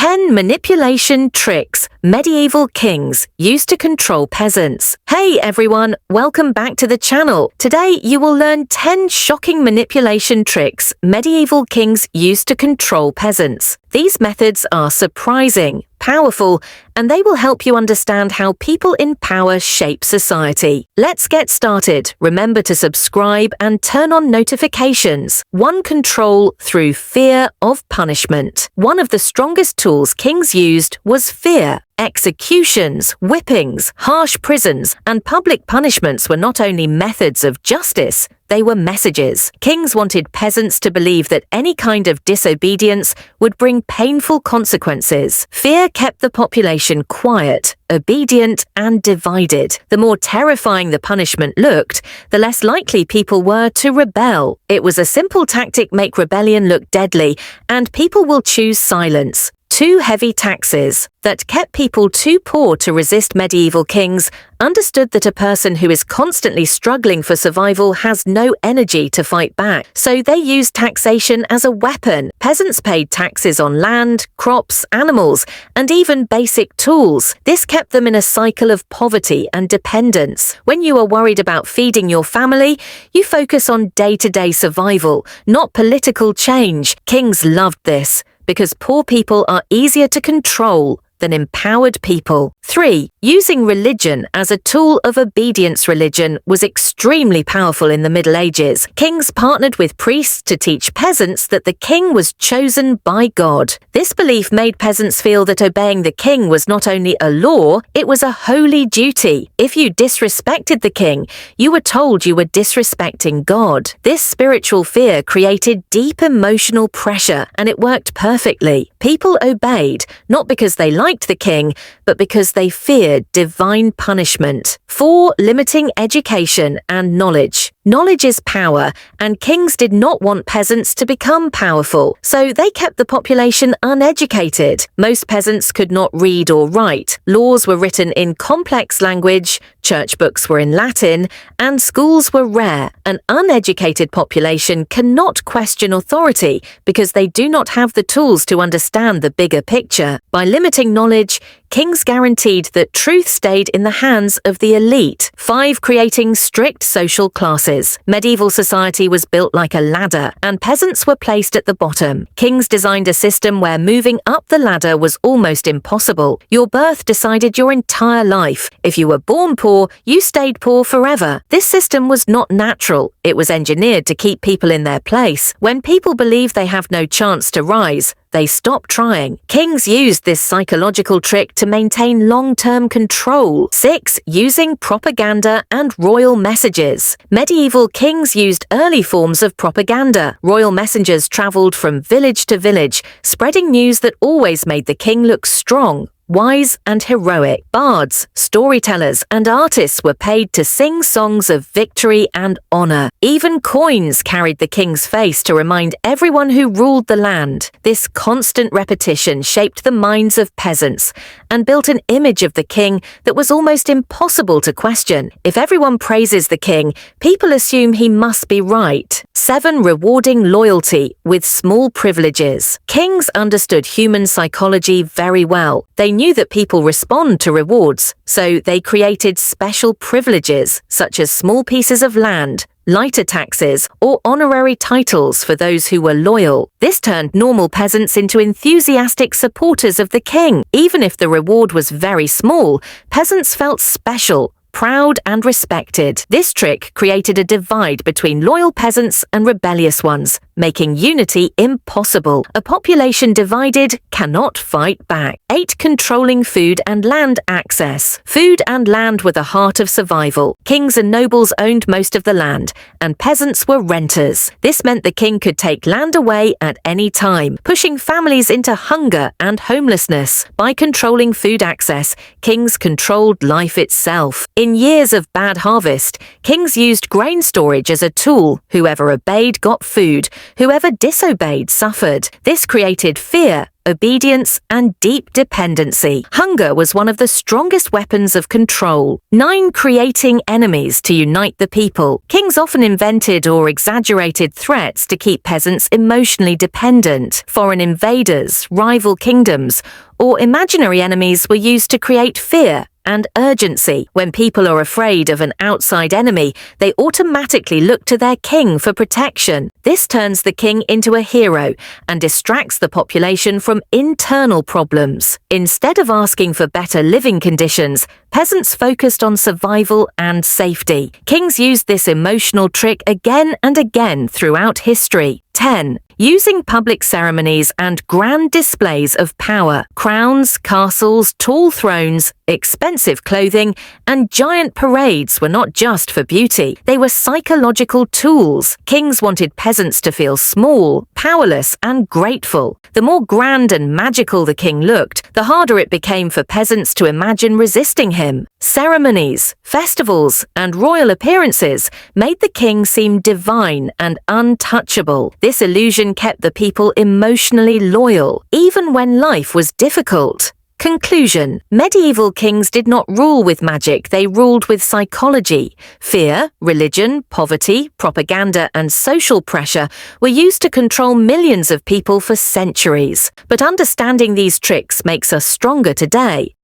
10 manipulation tricks medieval kings used to control peasants. Hey everyone, welcome back to the channel. Today you will learn 10 shocking manipulation tricks medieval kings used to control peasants. These methods are surprising, powerful, and they will help you understand how people in power shape society. Let's get started. Remember to subscribe and turn on notifications. 1. Control through fear of punishment. One of the strongest tools kings used was fear. Executions, whippings, harsh prisons, and public punishments were not only methods of justice, they were messages. Kings wanted peasants to believe that any kind of disobedience would bring painful consequences. Fear kept the population quiet, obedient, and divided. The more terrifying the punishment looked, the less likely people were to rebel. It was a simple tactic: make rebellion look deadly, and people will choose silence. 2. Heavy taxes. That kept people too poor to resist. Medieval kings understood that a person who is constantly struggling for survival has no energy to fight back, so they used taxation as a weapon. Peasants paid taxes on land, crops, animals, and even basic tools. This kept them in a cycle of poverty and dependence. When you are worried about feeding your family, you focus on day-to-day survival, not political change. Kings loved this, because poor people are easier to control than empowered people. 3. Using religion as a tool of obedience. Religion was extremely powerful in the Middle Ages. Kings partnered with priests to teach peasants that the king was chosen by God. This belief made peasants feel that obeying the king was not only a law, it was a holy duty. If you disrespected the king, you were told you were disrespecting God. This spiritual fear created deep emotional pressure, and it worked perfectly. People obeyed, not because they liked the king, but because they feared divine punishment. 4. Limiting education and knowledge. Knowledge is power, and kings did not want peasants to become powerful, so they kept the population uneducated. Most peasants could not read or write. Laws were written in complex language, church books were in Latin, and schools were rare. An uneducated population cannot question authority because they do not have the tools to understand the bigger picture. By limiting knowledge, kings guaranteed that truth stayed in the hands of the elite. 5. Creating strict social classes. Medieval society was built like a ladder, and peasants were placed at the bottom. Kings designed a system where moving up the ladder was almost impossible. Your birth decided your entire life. If you were born poor, you stayed poor forever. This system was not natural. It was engineered to keep people in their place. When people believe they have no chance to rise, they stop trying. Kings used this psychological trick to maintain long-term control. 6. Using propaganda and royal messages. Medieval kings used early forms of propaganda. Royal messengers traveled from village to village, spreading news that always made the king look strong, wise, and heroic. Bards, storytellers, and artists were paid to sing songs of victory and honor. Even coins carried the king's face to remind everyone who ruled the land. This constant repetition shaped the minds of peasants and built an image of the king that was almost impossible to question. If everyone praises the king, people assume he must be right. 7. Rewarding loyalty with small privileges. Kings understood human psychology very well. They knew that people respond to rewards, so they created special privileges, such as small pieces of land, lighter taxes, or honorary titles for those who were loyal. This turned normal peasants into enthusiastic supporters of the king. Even if the reward was very small, peasants felt special, proud, and respected. This trick created a divide between loyal peasants and rebellious ones, making unity impossible. A population divided cannot fight back. 8. Controlling food and land access. Food and land were the heart of survival. Kings and nobles owned most of the land, and peasants were renters. This meant the king could take land away at any time, pushing families into hunger and homelessness. By controlling food access, kings controlled life itself. In years of bad harvest, kings used grain storage as a tool. Whoever obeyed got food. Whoever disobeyed suffered. This created fear, obedience, and deep dependency. Hunger was one of the strongest weapons of control. 9. Creating enemies to unite the people. Kings often invented or exaggerated threats to keep peasants emotionally dependent. Foreign invaders, rival kingdoms, or imaginary enemies were used to create fear and urgency. When people are afraid of an outside enemy, they automatically look to their king for protection. This turns the king into a hero and distracts the population from internal problems. Instead of asking for better living conditions, peasants focused on survival and safety. Kings used this emotional trick again and again throughout history. 10. Using public ceremonies and grand displays of power. Crowns, castles, tall thrones, expensive clothing, and giant parades were not just for beauty. They were psychological tools. Kings wanted peasants to feel small, powerless, and grateful. The more grand and magical the king looked, the harder it became for peasants to imagine resisting him. Ceremonies, festivals, and royal appearances made the king seem divine and untouchable. This illusion kept the people emotionally loyal, even when life was difficult. Conclusion. Medieval kings did not rule with magic, they ruled with psychology. Fear, religion, poverty, propaganda, and social pressure were used to control millions of people for centuries. But understanding these tricks makes us stronger today.